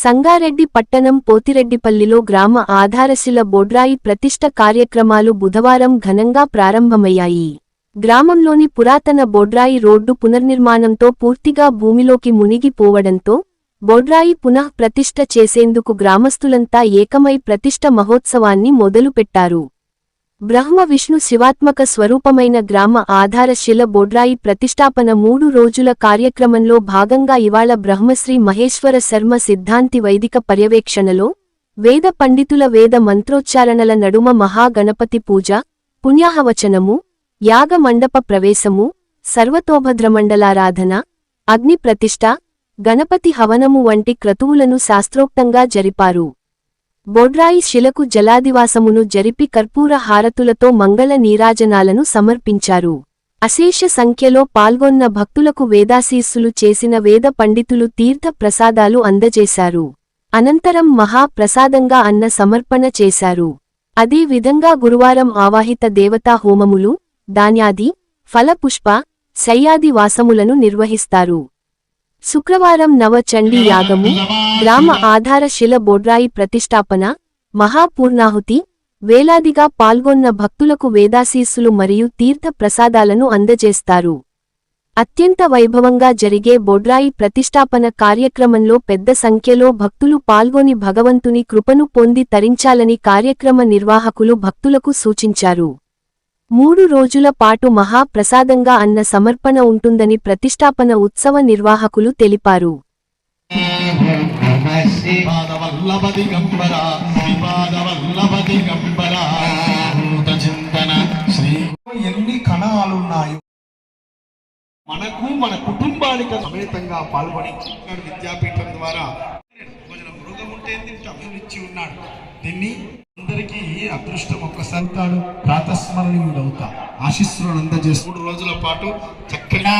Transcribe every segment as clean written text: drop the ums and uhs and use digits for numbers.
సంగారెడ్డి పట్టణం పోతిరెడ్డిపల్లిలో గ్రామ ఆధారశిల బొడ్రాయి ప్రతిష్ఠ కార్యక్రమాలు బుధవారం ఘనంగా ప్రారంభమయ్యాయి. గ్రామంలోని పురాతన బొడ్రాయి రోడ్డు పునర్నిర్మాణంతో పూర్తిగా భూమిలోకి మునిగిపోవడంతో బొడ్రాయి పునః ప్రతిష్ఠ చేసేందుకు గ్రామస్తులంతా ఏకమై ప్రతిష్ఠ మహోత్సవాన్ని మొదలుపెట్టారు. బ్రహ్మ విష్ణు శివాత్మక స్వరూపమైన గ్రామ ఆధారశిల బొడ్రాయి ప్రతిష్ఠాపన 3 రోజుల కార్యక్రమంలో భాగంగా ఇవాళ బ్రహ్మశ్రీ మహేశ్వర శర్మ సిద్ధాంతి వైదిక పర్యవేక్షణలో వేద పండితుల వేద మంత్రోచ్చారణల నడుమ మహాగణపతి పూజ, పుణ్యాహవచనము, యాగ మండప ప్రవేశము, సర్వతోభద్రమండలారాధన, అగ్ని ప్రతిష్ఠ, గణపతి హవనము వంటి క్రతువులను శాస్త్రోక్తంగా జరిపారు. బొడ్రాయి శిలకు జలాదివాసమును జరిపి కర్పూర హారతులతో మంగళ నీరాజనాలను సమర్పించారు. అశేష సంఖ్యలో పాల్గొన్న భక్తులకు వేదాశీస్సులు చేసిన వేద పండితులు తీర్థ ప్రసాదాలు అందజేశారు. అనంతరం మహా ప్రసాదంగా అన్న సమర్పణ చేశారు. అదే విధంగా గురువారం ఆవాహిత దేవతా హోమములు, ధాన్యాది, ఫలపుష్ప, శయ్యాది వాసములను నిర్వహిస్తారు. శుక్రవారం నవ చండీ యాగము, గ్రామ ఆధార శిల బొడ్రాయి ప్రతిష్ఠాపన, మహాపూర్ణాహుతి, వేలాదిగా పాల్గొన్న భక్తులకు వేదాశీస్సులు మరియు తీర్థ ప్రసాదాలను అందజేస్తారు. అత్యంత వైభవంగా జరిగే బొడ్రాయి ప్రతిష్ఠాపన కార్యక్రమంలో పెద్ద సంఖ్యలో భక్తులు పాల్గొని భగవంతుని కృపను పొంది తరించాలని కార్యక్రమ నిర్వాహకులు భక్తులకు సూచించారు. 3 రోజుల పాటు మహా ప్రసాదంగా అన్న సమర్పణ ఉంటుందని ప్రతిష్ఠాపన ఉత్సవ నిర్వాహకులు తెలిపారు. ఎన్ని కణాలున్నాయో మనకు మన కుటుంబానికి సమేతంగా పాల్గొని విద్యాపీఠం ద్వారా మృగం ఉంటే అభివృద్ధి ఉన్నాడు. దీన్ని అందరికీ అదృష్టం ఒక్కసారి ప్రాతస్మరణీయుడవుతా ఆశీస్సులను అందజేస్తూ 3 రోజుల పాటు చక్కగా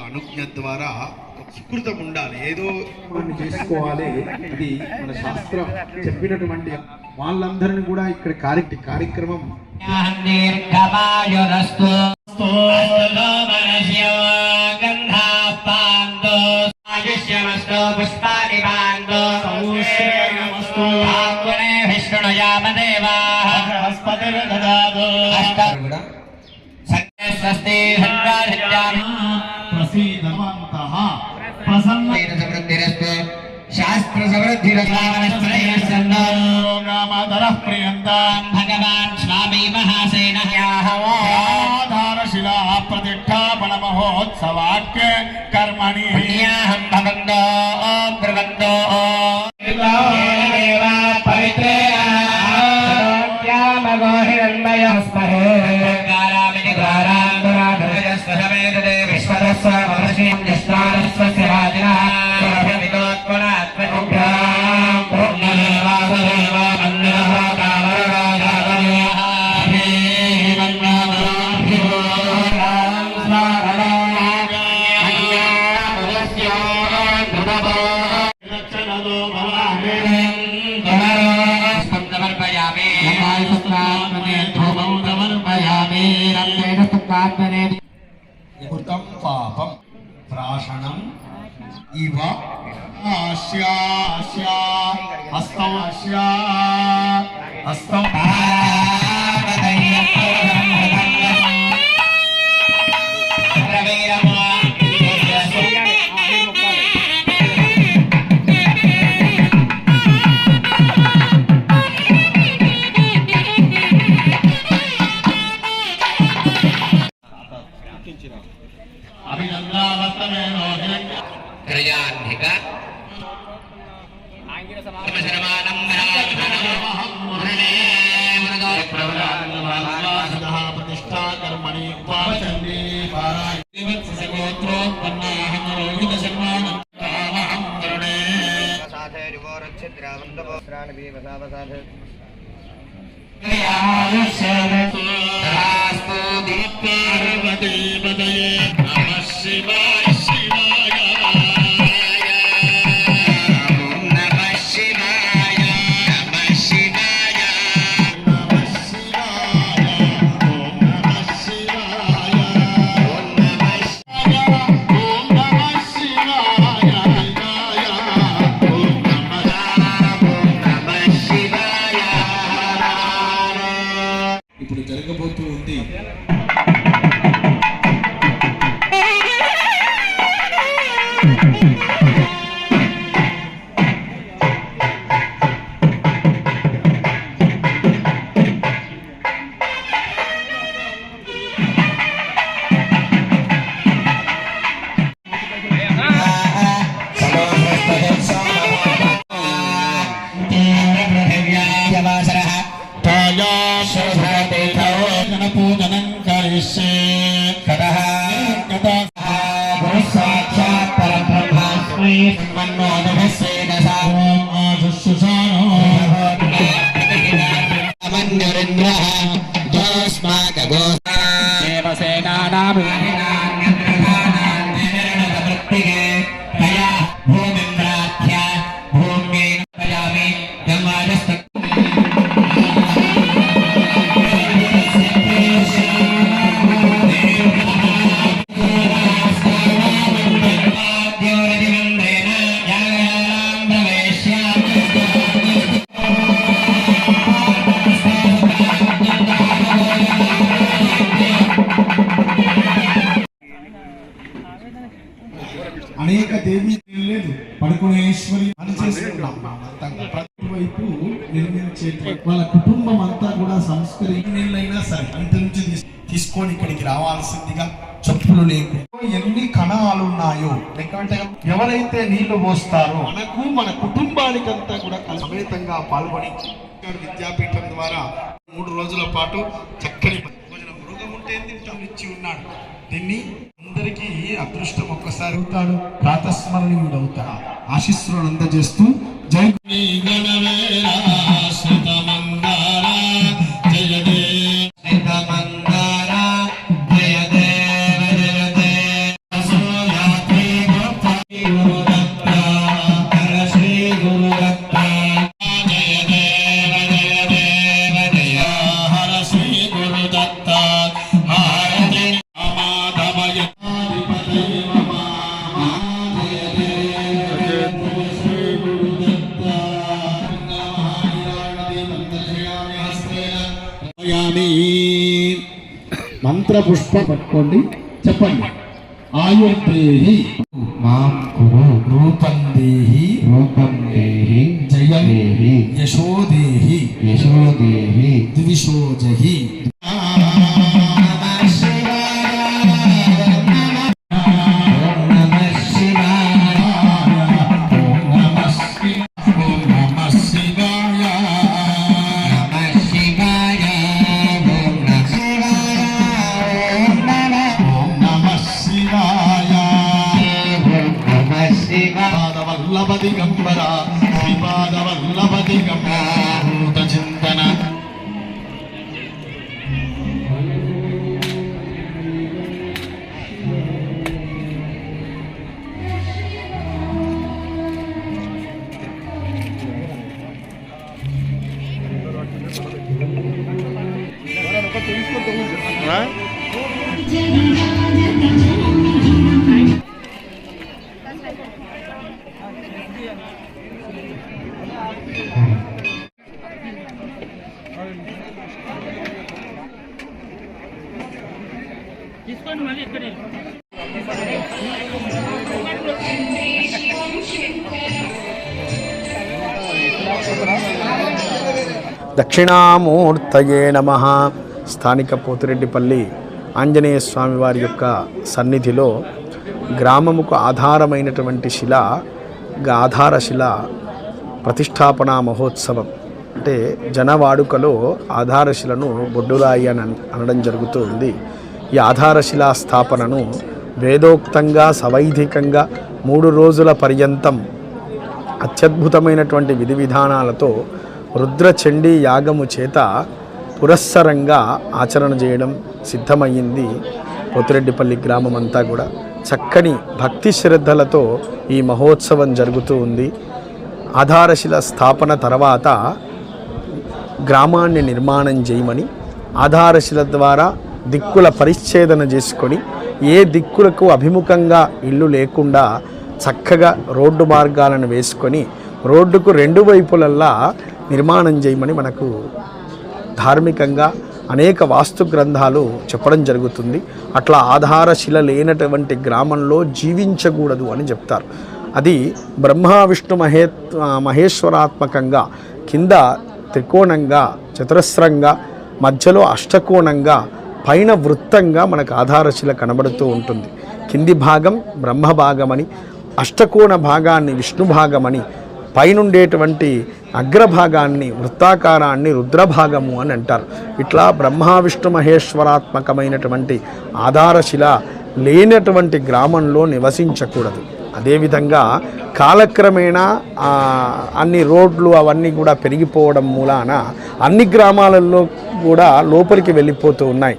అనుజ్ఞ ద్వారా సుకృతం ఉండాలి, ఏదో చేసుకోవాలి. ఇది మన శాస్త్రం చెప్పినటువంటి వాళ్ళందరినీ కూడా ఇక్కడ కార్యక్రమం శాస్త్ర భగవాన్ స్వామి మహాసేనశిలా ప్రతిష్ఠాపన మహోత్సవాఖ్య కర్మణి భవంతో బ్రువంతో కృతం పాపం ప్రాశనం ఇవ హస్తం హస్తం त्रयान्धिक समशरमानं मुरणे प्रतिष्ठा कर्मणि पावचन्ने पारायणसगोत्रोत्पन्नाहं रोहितशर्माणं कामहं मुरणे साधे रुवोरक्षद्रावन्तपोत्राणि वसावसाधे रास्तु दीप्तार्वती पदये नमः शिवाय शिवाय ओम नमः शिवाय नमः शिवाय नमः शिवाय ओम नमः शिवाय ओम नमः शिवाय ओम नमः शिवाय ఇప్పుడు జరగబోతూ ఉంది. पूजनं करिष्ये ततः साक्षात् परब्रह्मास्मै मन्नो नभस्येन सामोम् आजुष्षुषाणो अमन्युरिन्द्रः दोस्माकगो देवसेनानाभिमानिनान्यग्रहाणान्यनिर्णतवृत्तिके तया भूमिं प्रार्थ्य भूम्येन प्रयामि यमाजस्त అనేక దేవీ లేదు పడుకునేశ్వరి అని చేసుకున్నాం. ప్రతి వైపు నిర్మించే వాళ్ళ కుటుంబం అంతా కూడా సంస్కరించినైనా సరే ఇంటి నుంచి తీసుకొని ఇక్కడికి రావాల్సిందిగా చెప్పులు లేకు ఎన్ని కణాలు ఉన్నాయో లేకపోతే ఎవరైతే నీళ్లు పోస్తారో మనకు మన కుటుంబానికంతా కూడా సమేతంగా పాల్గొని విద్యాపీఠం ద్వారా 3 రోజుల పాటు చక్కని భోజనం మృగం ఉంటే తింటాం ఇచ్చి ఉన్నాడు. దీన్ని అందరికీ అదృష్టం ఒక్కసారి అవుతాడు, ప్రాతస్మరణీయుడు అవుతాడు. ఆశీస్సులను అందజేస్తూ జై మంత్ర పుష్ప పట్టుకోండి, చెప్పండి. ఆయుర్దేహి మాం కురు రూపం దేహి జయం దేహి యశో దేహి ద్విషోజహి దిగంబర శ్రీపాద వల్లభ దిగంబర చింతన తీసుకోండి మళ్ళీ ఇక్కడే దక్షిణామూర్తయే నమః. స్థానిక పోతిరెడ్డిపల్లి ఆంజనేయ స్వామి వారి యొక్క సన్నిధిలో గ్రామముకు ఆధారమైనటువంటి శిల, ఆధారశిల ప్రతిష్టాపన మహోత్సవం అంటే జనవాడుకలో ఆధారశిలను బొడ్డురాయి అని అనడం జరుగుతూ ఉంది. ఈ ఆధారశిలా స్థాపనను వేదోక్తంగా సవైధికంగా 3 రోజుల పర్యంతం అత్యద్భుతమైనటువంటి విధి విధానాలతో రుద్రచండీ యాగము చేత పురస్సరంగా ఆచరణ చేయడం సిద్ధమయ్యింది. పోతిరెడ్డిపల్లి గ్రామం అంతా కూడా చక్కని భక్తి శ్రద్ధలతో ఈ మహోత్సవం జరుగుతూ ఉంది. ఆధారశిల స్థాపన తర్వాత గ్రామాన్ని నిర్మాణం చేయమని, ఆధారశిల ద్వారా దిక్కుల పరిచ్ఛేదన చేసుకొని ఏ దిక్కులకు అభిముఖంగా ఇల్లు లేకుండా చక్కగా రోడ్డు మార్గాలను వేసుకొని రోడ్డుకు 2 వైపులల్లా నిర్మాణం చేయమని మనకు ధార్మికంగా అనేక వాస్తు గ్రంథాలు చెప్పడం జరుగుతుంది. అట్లా ఆధారశిల లేనటువంటి గ్రామంలో జీవించకూడదు అని చెప్తారు. అది బ్రహ్మ విష్ణు మహేశ్వరాత్మకంగా కింద త్రికోణంగా, చతురస్రంగా, మధ్యలో అష్టకోణంగా, పైన వృత్తంగా మనకు ఆధారశిల కనబడుతూ ఉంటుంది. కింది భాగం బ్రహ్మ భాగమని, అష్టకోణ భాగాన్ని విష్ణు భాగమని, పైనుండేటువంటి అగ్రభాగాన్ని వృత్తాకారాన్ని రుద్రభాగము అని అంటారు. ఇట్లా బ్రహ్మ విష్ణు మహేశ్వరాత్మకమైనటువంటి ఆధారశిల లేనటువంటి గ్రామంలో నివసించకూడదు. అదేవిధంగా కాలక్రమేణా అన్ని రోడ్లు అవన్నీ కూడా పెరిగిపోవడం మూలాన అన్ని గ్రామాలలో కూడా లోపలికి వెళ్ళిపోతూ ఉన్నాయి.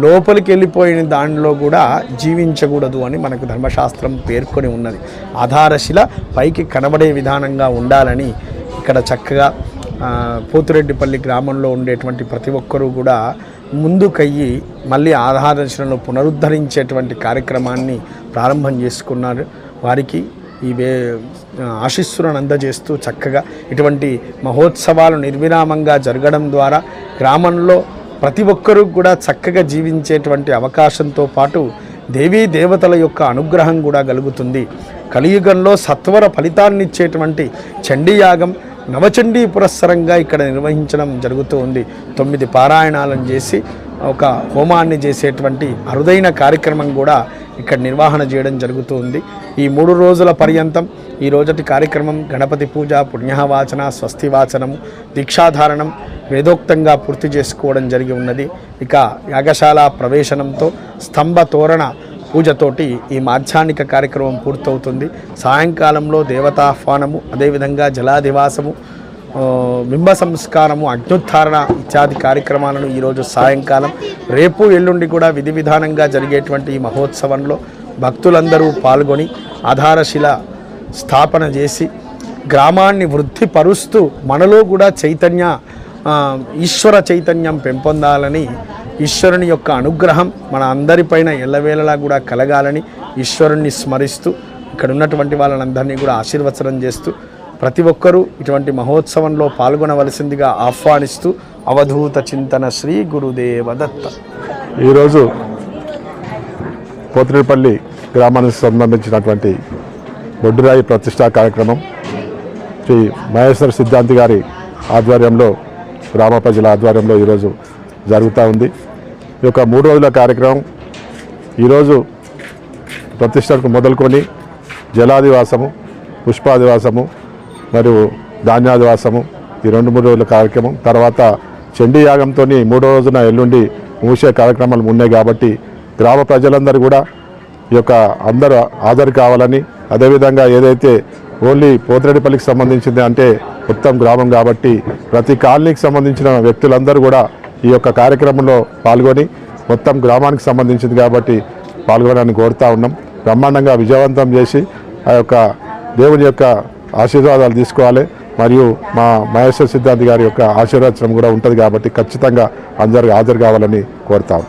లోపలికి వెళ్ళిపోయిన దానిలో కూడా జీవించకూడదు అని మనకు ధర్మశాస్త్రం పేర్కొని ఉన్నది. ఆధారశిల పైకి కనబడే విధానంగా ఉండాలని ఇక్కడ చక్కగా పోతిరెడ్డిపల్లి గ్రామంలో ఉండేటువంటి ప్రతి ఒక్కరూ కూడా ముందుకయ్యి మళ్ళీ ఆధారశిలను పునరుద్ధరించేటువంటి కార్యక్రమాన్ని ప్రారంభం చేసుకున్నారు. వారికి ఈ ఆశీస్సులను అందజేస్తూ చక్కగా ఇటువంటి మహోత్సవాలు నిర్విరామంగా జరగడం ద్వారా గ్రామంలో ప్రతి ఒక్కరూ కూడా చక్కగా జీవించేటువంటి అవకాశంతో పాటు దేవీ దేవతల యొక్క అనుగ్రహం కూడా కలుగుతుంది. కలియుగంలో సత్వర ఫలితాన్నిచ్చేటువంటి చండీయాగం నవచండీ పురస్సరంగా ఇక్కడ నిర్వహించడం జరుగుతూ ఉంది. 9 పారాయణాలను చేసి ఒక హోమాన్ని చేసేటువంటి అరుదైన కార్యక్రమం కూడా ఇక్కడ నిర్వహణ చేయడం జరుగుతూ ఉంది. ఈ 3 రోజుల పర్యంతం ఈ రోజటి కార్యక్రమం గణపతి పూజ, పుణ్యవాచన, స్వస్తివాచనము, దీక్షాధారణం వేదోక్తంగా పూర్తి చేసుకోవడం జరిగి ఉన్నది. ఇక యాగశాల ప్రవేశనంతో స్తంభ తోరణ పూజతోటి ఈ మాధ్యాహ్నిక కార్యక్రమం పూర్తవుతుంది. సాయంకాలంలో దేవతాహ్వానము, అదేవిధంగా జలాదివాసము, బింబ సంస్కారము, అగ్నుద్ధారణ ఇత్యాది కార్యక్రమాలను ఈరోజు సాయంకాలం, రేపు ఎల్లుండి కూడా విధి విధానంగా జరిగేటువంటి ఈ మహోత్సవంలో భక్తులందరూ పాల్గొని ఆధారశిల స్థాపన చేసి గ్రామాన్ని వృద్ధిపరుస్తూ మనలో కూడా ఈశ్వర చైతన్యం పెంపొందాలని, ఈశ్వరుని యొక్క అనుగ్రహం మన అందరిపైన ఎల్లవేళలా కూడా కలగాలని ఈశ్వరుణ్ణి స్మరిస్తూ ఇక్కడ ఉన్నటువంటి వాళ్ళందరినీ కూడా ఆశీర్వచనం చేస్తూ ప్రతి ఒక్కరూ ఇటువంటి మహోత్సవంలో పాల్గొనవలసిందిగా ఆహ్వానిస్తూ అవధూత చింతన శ్రీ గురుదేవ దత్త. ఈరోజు పోతిరెడ్డిపల్లి గ్రామానికి సంబంధించినటువంటి బొడ్డురాయి ప్రతిష్టా కార్యక్రమం శ్రీ మహేశ్వర సిద్ధాంతి గారి ఆధ్వర్యంలో, గ్రామ ప్రజల ఆధ్వర్యంలో ఈరోజు జరుగుతూ ఉంది. ఈ యొక్క 3 రోజుల కార్యక్రమం ఈరోజు ప్రతిష్టకు మొదలుకొని జలాదివాసము, పుష్పాదివాసము మరియు ధాన్యాదివాసము ఈ 2-3 రోజుల కార్యక్రమం, తర్వాత చండీ యాగంతో 3వ రోజున ఎల్లుండి మూసే కార్యక్రమాలు ఉన్నాయి. కాబట్టి గ్రామ ప్రజలందరూ కూడా ఈ యొక్క అందరూ హాజరు కావాలని, అదేవిధంగా ఏదైతే ఓన్లీ పోతిరెడ్డిపల్లికి సంబంధించింది అంటే మొత్తం గ్రామం కాబట్టి ప్రతి కాలనీకి సంబంధించిన వ్యక్తులందరూ కూడా ఈ యొక్క కార్యక్రమంలో పాల్గొని మొత్తం గ్రామానికి సంబంధించింది కాబట్టి పాల్గొనడానికి కోరుతూ ఉన్నాం. బ్రహ్మాండంగా విజయవంతం చేసి ఆ యొక్క దేవుని యొక్క ఆశీర్వాదాలు తీసుకోవాలి. మరియు మా మహేశ్వర సిద్ధాంతి గారి యొక్క ఆశీర్వచనం కూడా ఉంటుంది కాబట్టి ఖచ్చితంగా అందరూ హాజరు కావాలని కోరుతాం.